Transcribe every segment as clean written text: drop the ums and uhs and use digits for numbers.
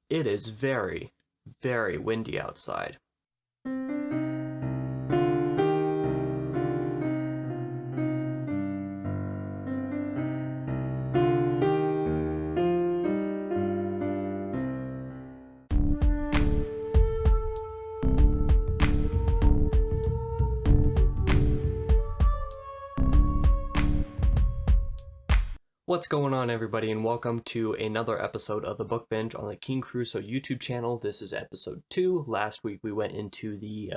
It is very, very windy outside. What's going on, everybody, and welcome to another episode of the Book Binge on the King Crusoe YouTube channel. This is episode 2. Last week we went into the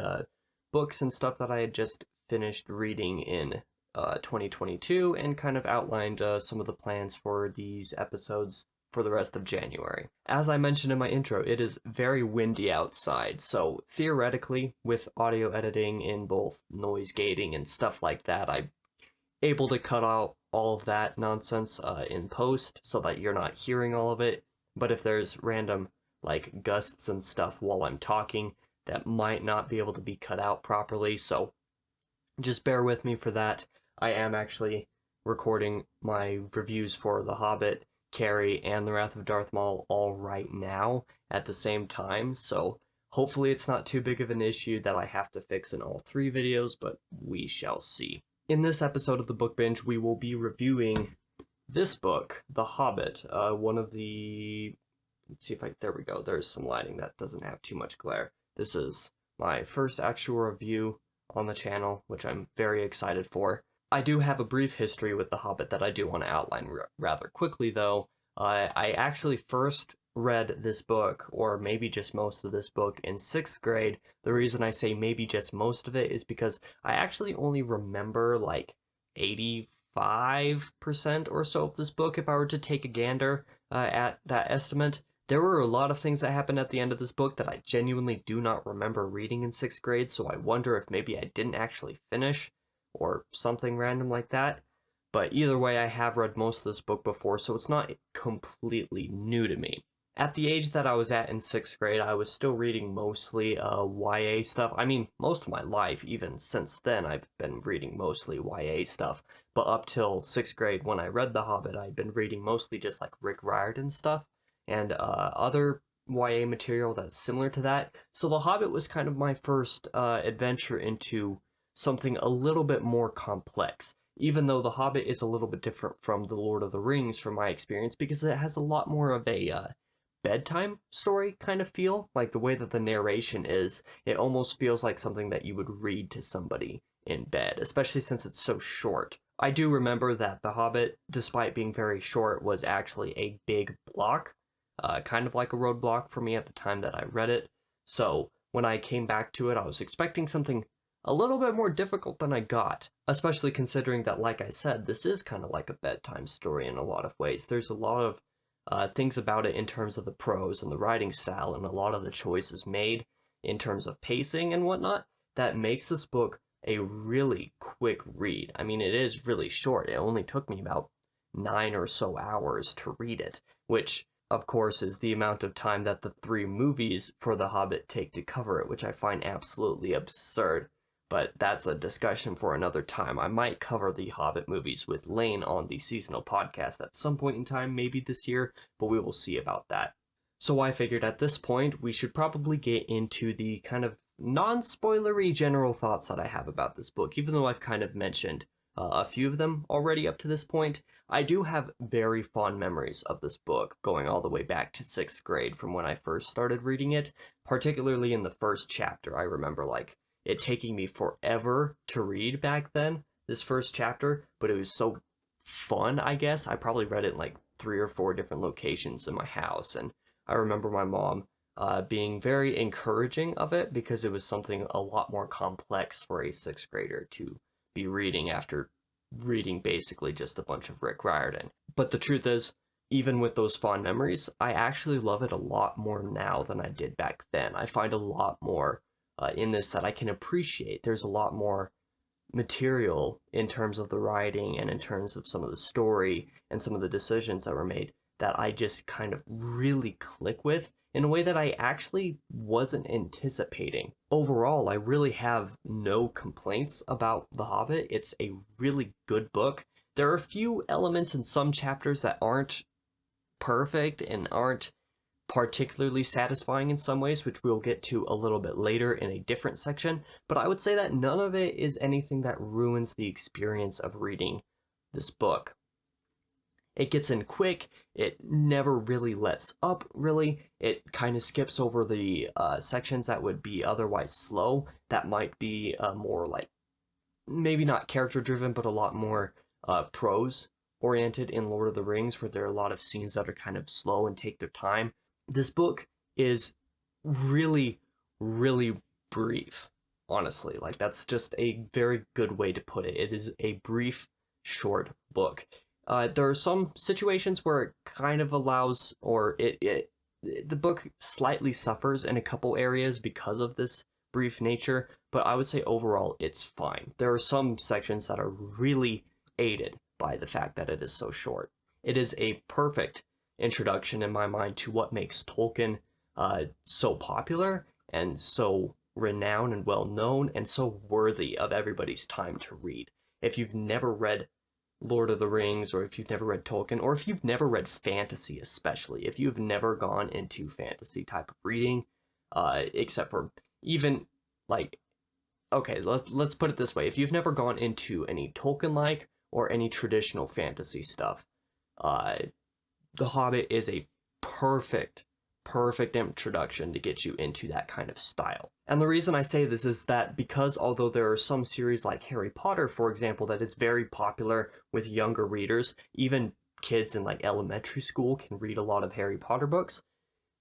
books and stuff that I had just finished reading in 2022 and kind of outlined some of the plans for these episodes for the rest of January. As I mentioned in my intro, it is very windy outside, so theoretically, with audio editing in both noise gating and stuff like that, I'm able to cut out all of that nonsense in post so that you're not hearing all of it. But if there's random like gusts and stuff while I'm talking, that might not be able to be cut out properly, so just bear with me for that. I am actually recording my reviews for The Hobbit, Carrie, and The Wrath of Darth Maul all right now at the same time, so hopefully it's not too big of an issue that I have to fix in all 3 videos, but we shall see. In this episode of the Book Binge, we will be reviewing this book, The Hobbit, one of the... Let's see if I... There we go. There's some lighting that doesn't have too much glare. This is my first actual review on the channel, which I'm very excited for. I do have a brief history with The Hobbit that I do want to outline rather quickly, though. I actually first read this book, or maybe just most of this book, in 6th grade. The reason I say maybe just most of it is because I actually only remember like 85% or so of this book if I were to take a gander at that estimate. There were a lot of things that happened at the end of this book that I genuinely do not remember reading in 6th grade, so I wonder if maybe I didn't actually finish, or something random like that. But either way, I have read most of this book before, so it's not completely new to me. At the age that I was at in 6th grade, I was still reading mostly YA stuff. I mean, most of my life, even since then, I've been reading mostly YA stuff. But up till 6th grade, when I read The Hobbit, I'd been reading mostly just like Rick Riordan stuff and other YA material that's similar to that. So The Hobbit was kind of my first adventure into something a little bit more complex, even though The Hobbit is a little bit different from The Lord of the Rings from my experience, because it has a lot more of a bedtime story kind of feel. Like the way that the narration is, it almost feels like something that you would read to somebody in bed, especially since it's so short. I do remember that The Hobbit, despite being very short, was actually a big block, kind of like a roadblock for me at the time that I read it. So when I came back to it, I was expecting something a little bit more difficult than I got, especially considering that, like I said, this is kind of like a bedtime story in a lot of ways. There's a lot of things about it in terms of the prose and the writing style and a lot of the choices made in terms of pacing and whatnot that makes this book a really quick read. I mean, it is really short. It only took me about 9 or so hours to read it, which of course is the amount of time that the 3 movies for The Hobbit take to cover it, which I find absolutely absurd. But that's a discussion for another time. I might cover the Hobbit movies with Lane on the seasonal podcast at some point in time, maybe this year, but we will see about that. So I figured at this point we should probably get into the kind of non-spoilery general thoughts that I have about this book. Even though I've kind of mentioned a few of them already up to this point, I do have very fond memories of this book, going all the way back to 6th grade from when I first started reading it, particularly in the first chapter. I remember like it taking me forever to read back then, this first chapter, but it was so fun, I guess. I probably read it in like 3 or 4 different locations in my house, and I remember my mom being very encouraging of it because it was something a lot more complex for a 6th grader to be reading after reading basically just a bunch of Rick Riordan. But the truth is, even with those fond memories, I actually love it a lot more now than I did back then. I find a lot more in this that I can appreciate. There's a lot more material in terms of the writing and in terms of some of the story and some of the decisions that were made that I just kind of really click with in a way that I actually wasn't anticipating. Overall, I really have no complaints about The Hobbit. It's a really good book. There are a few elements in some chapters that aren't perfect and aren't particularly satisfying in some ways, which we'll get to a little bit later in a different section, but I would say that none of it is anything that ruins the experience of reading this book. It gets in quick, it never really lets up, really. It kind of skips over the sections that would be otherwise slow, that might be more like, maybe not character-driven, but a lot more prose-oriented in Lord of the Rings, where there are a lot of scenes that are kind of slow and take their time. This book is really, really brief, honestly. Like, that's just a very good way to put it. It is a brief, short book. There are some situations where it kind of allows, or the book slightly suffers in a couple areas because of this brief nature, but I would say overall it's fine. There are some sections that are really aided by the fact that it is so short. It is a perfect introduction in my mind to what makes Tolkien so popular and so renowned and well known and so worthy of everybody's time to read. If you've never read Lord of the Rings, or if you've never read Tolkien, or if you've never read fantasy, especially, if you've never gone into fantasy type of reading, except for even, like, okay, let's put it this way. If you've never gone into any Tolkien-like or any traditional fantasy stuff, The Hobbit is a perfect introduction to get you into that kind of style. And the reason I say this is that because although there are some series like Harry Potter, for example, that is very popular with younger readers, even kids in like elementary school can read a lot of Harry Potter books,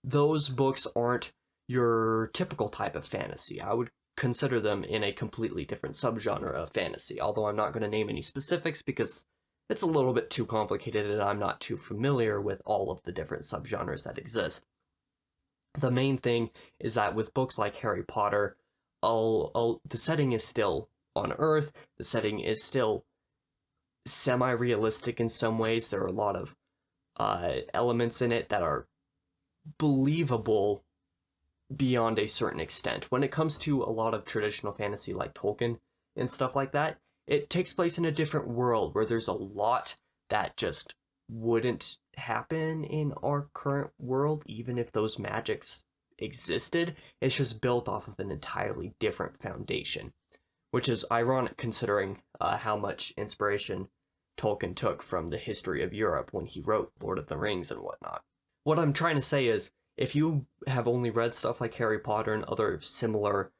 those books aren't your typical type of fantasy. I would consider them in a completely different subgenre of fantasy, although I'm not going to name any specifics because it's a little bit too complicated and I'm not too familiar with all of the different subgenres that exist. The main thing is that with books like Harry Potter, the setting is still on Earth. The setting is still semi-realistic in some ways. There are a lot of elements in it that are believable beyond a certain extent. When it comes to a lot of traditional fantasy like Tolkien and stuff like that, it takes place in a different world where there's a lot that just wouldn't happen in our current world, even if those magics existed. It's just built off of an entirely different foundation, which is ironic considering how much inspiration Tolkien took from the history of Europe when he wrote Lord of the Rings and whatnot. What I'm trying to say is, if you have only read stuff like Harry Potter and other similar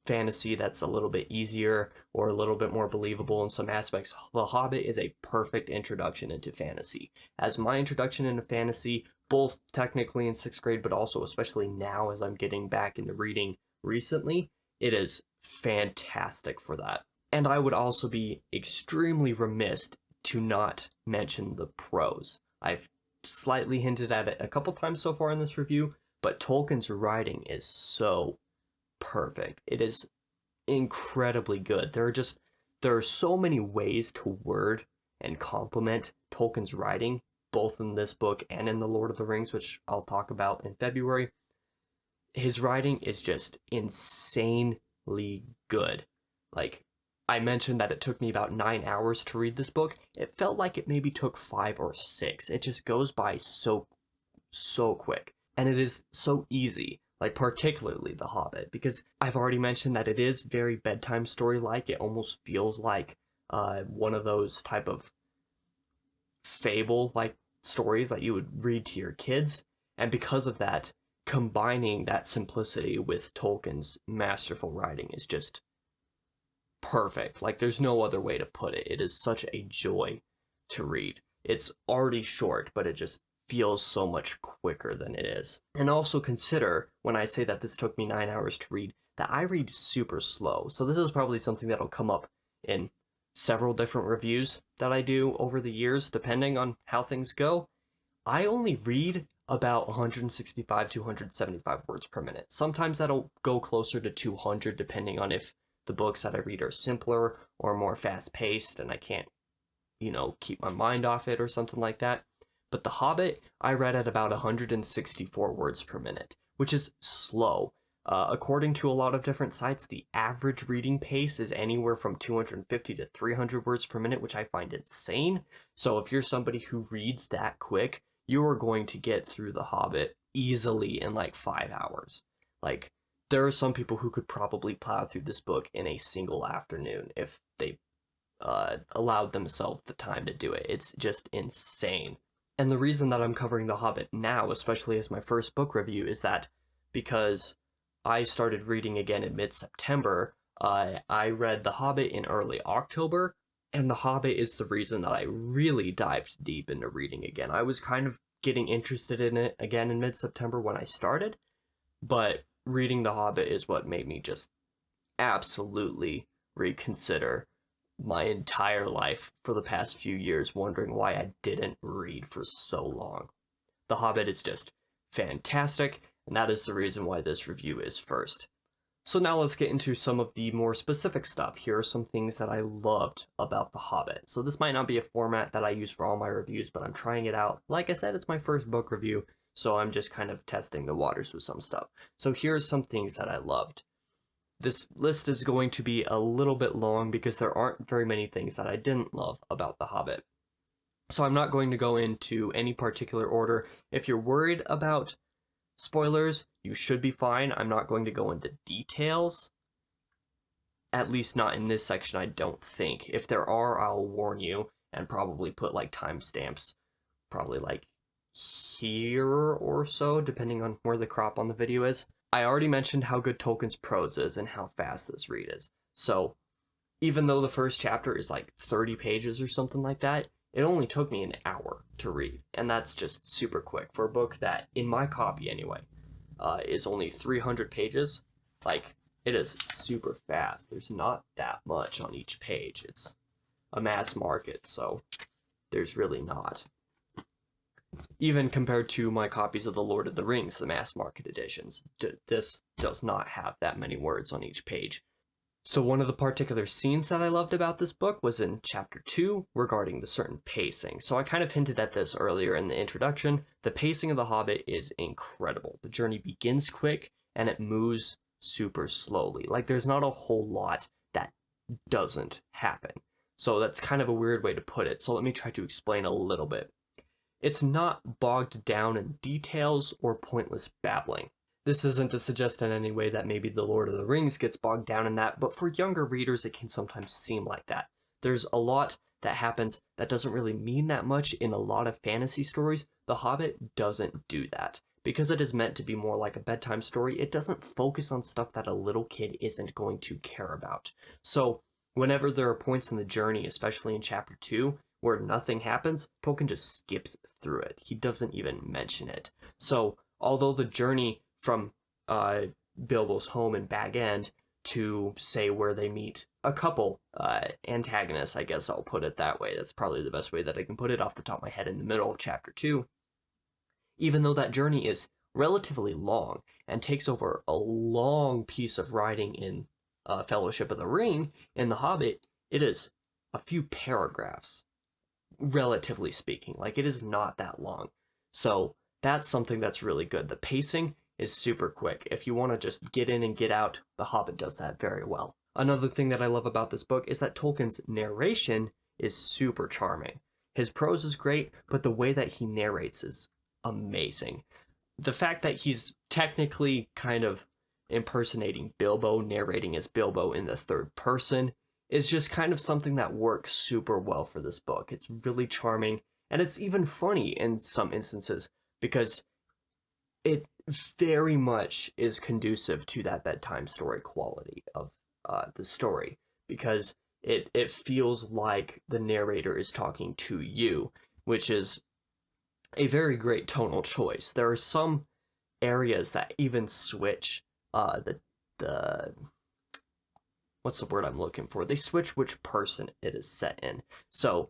fantasy that's a little bit easier or a little bit more believable in some aspects, The Hobbit is a perfect introduction into fantasy. As my introduction into fantasy, both technically in 6th grade, but also especially now as I'm getting back into reading recently, it is fantastic for that. And I would also be extremely remiss to not mention the prose. I've slightly hinted at it a couple times so far in this review, but Tolkien's writing is so perfect. It is incredibly good. There are so many ways to word and compliment Tolkien's writing, both in this book and in The Lord of the Rings, which I'll talk about in February. His writing is just insanely good. Like, I mentioned that it took me about 9 hours to read this book. It felt like it maybe took 5 or 6. It just goes by so quick. And it is so easy. Like, particularly The Hobbit, because I've already mentioned that it is very bedtime story-like. It almost feels like one of those type of fable-like stories that you would read to your kids. And because of that, combining that simplicity with Tolkien's masterful writing is just perfect. Like, there's no other way to put it. It is such a joy to read. It's already short, but it just feels so much quicker than it is. And also consider, when I say that this took me 9 hours to read, that I read super slow. So this is probably something that'll come up in several different reviews that I do over the years, depending on how things go. I only read about 165 to 175 words per minute. Sometimes that'll go closer to 200, depending on if the books that I read are simpler or more fast-paced and I can't, keep my mind off it or something like that. But The Hobbit, I read at about 164 words per minute, which is slow. According to a lot of different sites, the average reading pace is anywhere from 250 to 300 words per minute, which I find insane. So if you're somebody who reads that quick, you are going to get through The Hobbit easily in like 5 hours. Like, there are some people who could probably plow through this book in a single afternoon if they allowed themselves the time to do it. It's just insane. And the reason that I'm covering The Hobbit now, especially as my first book review, is that because I started reading again in mid-September, I read The Hobbit in early October, and The Hobbit is the reason that I really dived deep into reading again. I was kind of getting interested in it again in mid-September when I started, but reading The Hobbit is what made me just absolutely reconsider my entire life for the past few years, wondering why I didn't read for so long. The Hobbit is just fantastic, and that is the reason why this review is first. So now let's get into some of the more specific stuff. Here are some things that I loved about The Hobbit. So this might not be a format that I use for all my reviews, but I'm trying it out. Like I said, it's my first book review, so I'm just kind of testing the waters with some stuff. So here's some things that I loved. This list is going to be a little bit long because there aren't very many things that I didn't love about The Hobbit. So I'm not going to go into any particular order. If you're worried about spoilers, you should be fine. I'm not going to go into details. At least not in this section, I don't think. If there are, I'll warn you and probably put like timestamps. Probably like here or so, depending on where the crop on the video is. I already mentioned how good Tolkien's prose is and how fast this read is. So even though the first chapter is like 30 pages or something like that, it only took me an hour to read. And that's just super quick for a book that, in my copy anyway, is only 300 pages. Like, it is super fast. There's not that much on each page. It's a mass market, so there's really not. Even compared to my copies of The Lord of the Rings, the mass market editions, this does not have that many words on each page. So one of the particular scenes that I loved about this book was in chapter 2 regarding the certain pacing. So I kind of hinted at this earlier in the introduction. The pacing of The Hobbit is incredible. The journey begins quick and it moves super slowly. Like, there's not a whole lot that doesn't happen. So that's kind of a weird way to put it. So let me try to explain a little bit. It's not bogged down in details or pointless babbling. This isn't to suggest in any way that maybe The Lord of the Rings gets bogged down in that, but for younger readers it can sometimes seem like that. There's a lot that happens that doesn't really mean that much in a lot of fantasy stories. The Hobbit doesn't do that. Because it is meant to be more like a bedtime story, it doesn't focus on stuff that a little kid isn't going to care about. So whenever there are points in the journey, especially in chapter 2, where nothing happens, Tolkien just skips through it. He doesn't even mention it. So, although the journey from Bilbo's home in Bag End to, say, where they meet a couple antagonists, I guess I'll put it that way. That's probably the best way that I can put it off the top of my head in the middle of chapter 2. Even though that journey is relatively long and takes over a long piece of writing in Fellowship of the Ring, in The Hobbit, it is a few paragraphs. Relatively speaking, like, it is not that long. So that's something that's really good. The pacing is super quick. If you want to just get in and get out, The Hobbit does that very well. Another thing that I love about this book is that Tolkien's narration is super charming. His prose is great, but the way that he narrates is amazing. The fact that he's technically kind of impersonating Bilbo, narrating as Bilbo in the third person, is just kind of something that works super well for this book. It's really charming, and it's even funny in some instances, because it very much is conducive to that bedtime story quality of the story, because it feels like the narrator is talking to you, which is a very great tonal choice. There are some areas that even switch the what's the word I'm looking for? They switch which person it is set in. So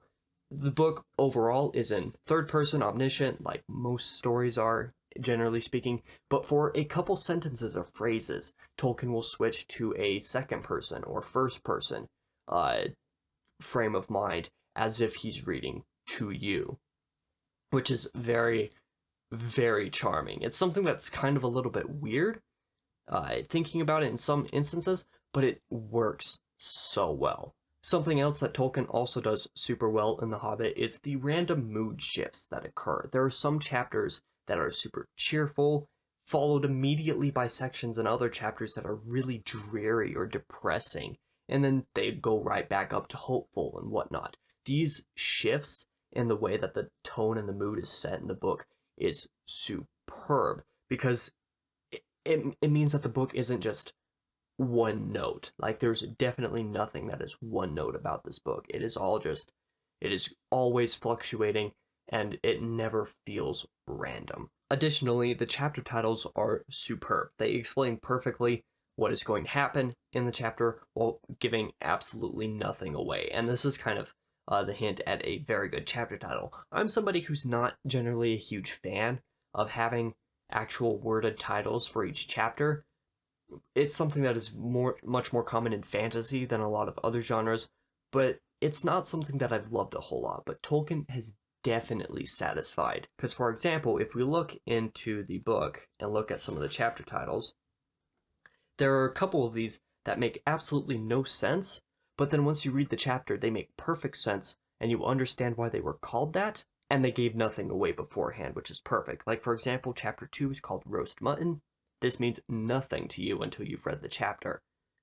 the book overall is in third person, omniscient, like most stories are, generally speaking, but for a couple sentences or phrases, Tolkien will switch to a second person or first person frame of mind, as if he's reading to you, which is very, very charming. It's something that's kind of a little bit weird, thinking about it in some instances, but it works so well. Something else that Tolkien also does super well in The Hobbit is the random mood shifts that occur. There are some chapters that are super cheerful, followed immediately by sections in other chapters that are really dreary or depressing, and then they go right back up to hopeful and whatnot. These shifts in the way that the tone and the mood is set in the book is superb because it means that the book isn't just one note. Like, there's definitely nothing that is one note about this book. It is always fluctuating, and it never feels random. Additionally, the chapter titles are superb. They explain perfectly what is going to happen in the chapter while giving absolutely nothing away. And this is kind of the hint at a very good chapter title. I'm somebody who's not generally a huge fan of having actual worded titles for each chapter. It's something that is much more common in fantasy than a lot of other genres, but it's not something that I've loved a whole lot. But Tolkien has definitely satisfied. Because, for example, if we look into the book and look at some of the chapter titles, there are a couple of these that make absolutely no sense, but then once you read the chapter, they make perfect sense, and you understand why they were called that, and they gave nothing away beforehand, which is perfect. Like, for example, chapter 2 is called Roast Mutton. This means nothing to you until you've read the chapter,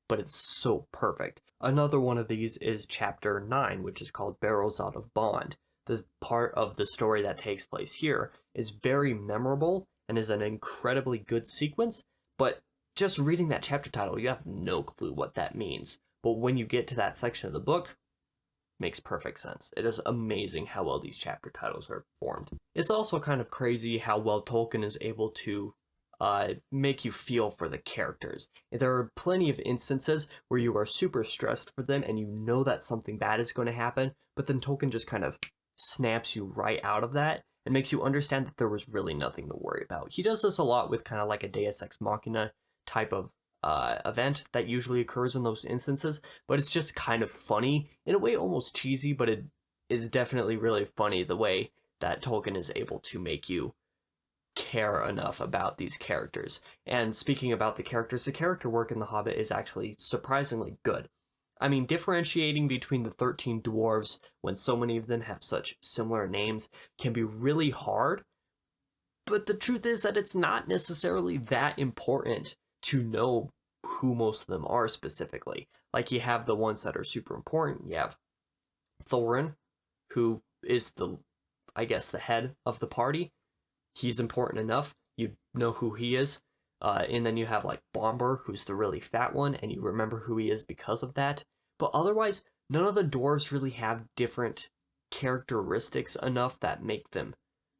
but it's so perfect. Another one of these is chapter 9, which is called Barrels Out of Bond. This part of the story that takes place here is very memorable and is an incredibly good sequence, but just reading that chapter title, you have no clue what that means. But when you get to that section of the book, it makes perfect sense. It is amazing how well these chapter titles are formed. It's also kind of crazy how well Tolkien is able to make you feel for the characters. There are plenty of instances where you are super stressed for them and you know that something bad is going to happen, but then Tolkien just kind of snaps you right out of that and makes you understand that there was really nothing to worry about. He does this a lot with kind of like a Deus Ex Machina type of event that usually occurs in those instances, but it's just kind of funny, in a way almost cheesy, but it is definitely really funny the way that Tolkien is able to make you care enough about these characters. And speaking about the character work in The Hobbit is actually surprisingly good. I mean, differentiating between the 13 dwarves when so many of them have such similar names can be really hard, but the truth is that it's not necessarily that important to know who most of them are specifically. Like, you have the ones that are super important. You have Thorin, who is I guess, the head of the party. He's important enough. You know who he is. And then you have like Bomber, who's the really fat one, and you remember who he is because of that. But otherwise, none of the dwarves really have different characteristics enough that make them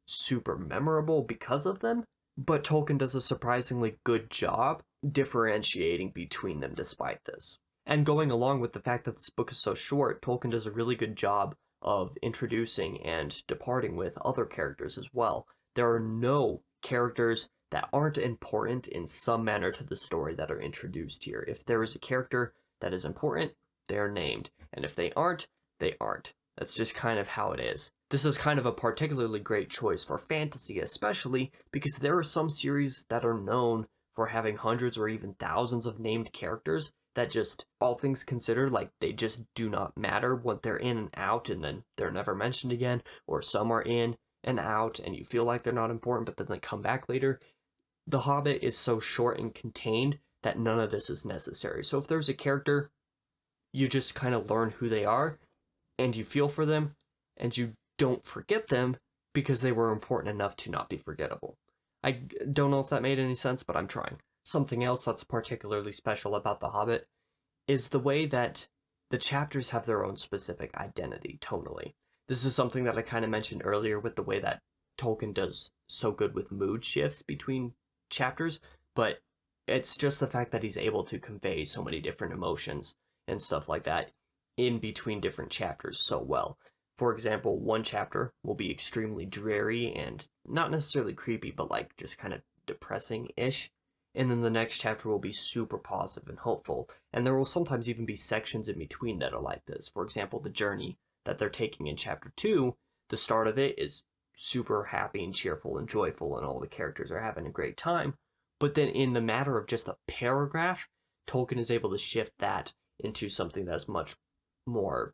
super memorable because of them. But Tolkien does a surprisingly good job differentiating between them despite this. And going along with the fact that this book is so short, Tolkien does a really good job of introducing and departing with other characters as well. There are no characters that aren't important in some manner to the story that are introduced here. If there is a character that is important, they're named. And if they aren't, they aren't. That's just kind of how it is. This is kind of a particularly great choice for fantasy, especially because there are some series that are known for having hundreds or even thousands of named characters that just, all things considered, like, they just do not matter when they're in and out and then they're never mentioned again, or some are in and out and you feel like they're not important but then they come back later. The Hobbit is so short and contained that none of this is necessary. So if there's a character, you just kind of learn who they are and you feel for them and you don't forget them because they were important enough to not be forgettable. I don't know if that made any sense, but I'm trying. Something else that's particularly special about The Hobbit is the way that the chapters have their own specific identity tonally. This is something that I kind of mentioned earlier with the way that Tolkien does so good with mood shifts between chapters, but it's just the fact that he's able to convey so many different emotions and stuff like that in between different chapters so well. For example, one chapter will be extremely dreary and not necessarily creepy, but like just kind of depressing-ish. And then the next chapter will be super positive and hopeful. And there will sometimes even be sections in between that are like this. For example, the journey that they're taking in chapter 2, the start of it is super happy and cheerful and joyful and all the characters are having a great time. But then in the matter of just a paragraph, Tolkien is able to shift that into something that's much more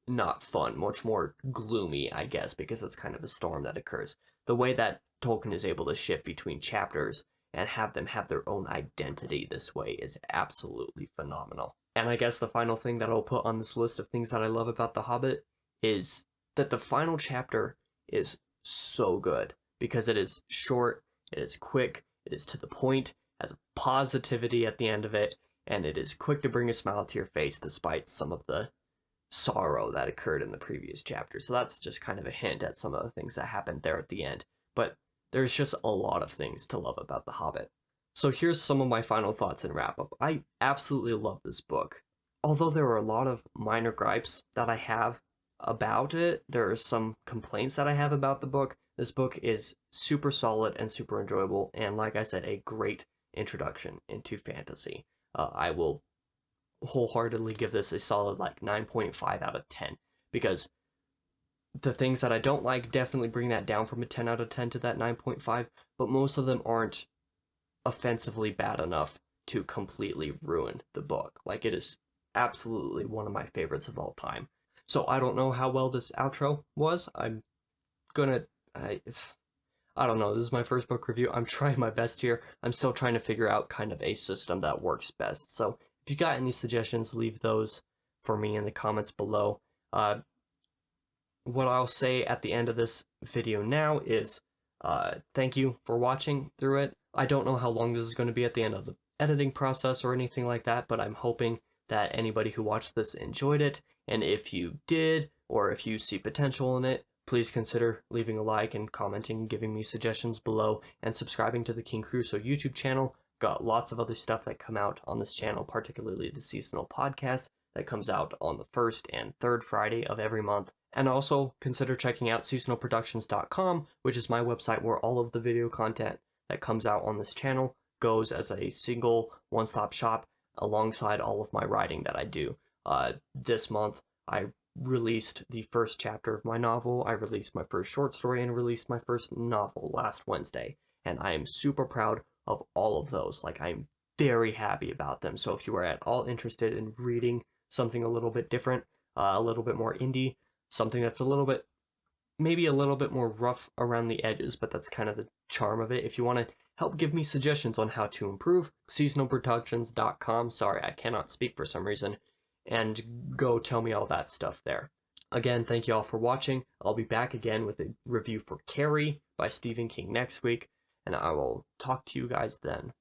not fun, much more gloomy, I guess, because it's kind of a storm that occurs. The way that Tolkien is able to shift between chapters and have them have their own identity this way is absolutely phenomenal. And I guess the final thing that I'll put on this list of things that I love about The Hobbit is that the final chapter is so good because it is short, it is quick, it is to the point, has positivity at the end of it, and it is quick to bring a smile to your face despite some of the sorrow that occurred in the previous chapter. So that's just kind of a hint at some of the things that happened there at the end. But there's just a lot of things to love about The Hobbit. So here's some of my final thoughts and wrap up. I absolutely love this book. Although there are a lot of minor gripes that I have about it, there are some complaints that I have about the book. This book is super solid and super enjoyable, and like I said, a great introduction into fantasy. I will wholeheartedly give this a solid like 9.5 out of 10 because the things that I don't like definitely bring that down from a 10 out of 10 to that 9.5, but most of them aren't offensively bad enough to completely ruin the book. Like, it is absolutely one of my favorites of all time. So I don't know how well this outro was. I don't know, this is my first book review. I'm trying my best here. I'm still trying to figure out kind of a system that works best. So if you got any suggestions, leave those for me in the comments below. What I'll say at the end of this video now is thank you for watching through it. I don't know how long this is going to be at the end of the editing process or anything like that, but I'm hoping that anybody who watched this enjoyed it. And if you did, or if you see potential in it, please consider leaving a like and commenting and giving me suggestions below and subscribing to the King Crusoe YouTube channel. Got lots of other stuff that come out on this channel, particularly the seasonal podcast that comes out on the first and third Friday of every month. And also consider checking out seasonalproductions.com, which is my website where all of the video content that comes out on this channel goes as a single one-stop shop alongside all of my writing that I do. This month, I released the first chapter of my novel, I released my first short story, and released my first novel last Wednesday. And I am super proud of all of those. Like, I'm very happy about them. So if you are at all interested in reading something a little bit different, a little bit more indie, something that's maybe a little bit more rough around the edges, but that's kind of the charm of it. If you want to help give me suggestions on how to improve, seasonalproductions.com. Sorry, I cannot speak for some reason. And go tell me all that stuff there. Again, thank you all for watching. I'll be back again with a review for Carrie by Stephen King next week, and I will talk to you guys then.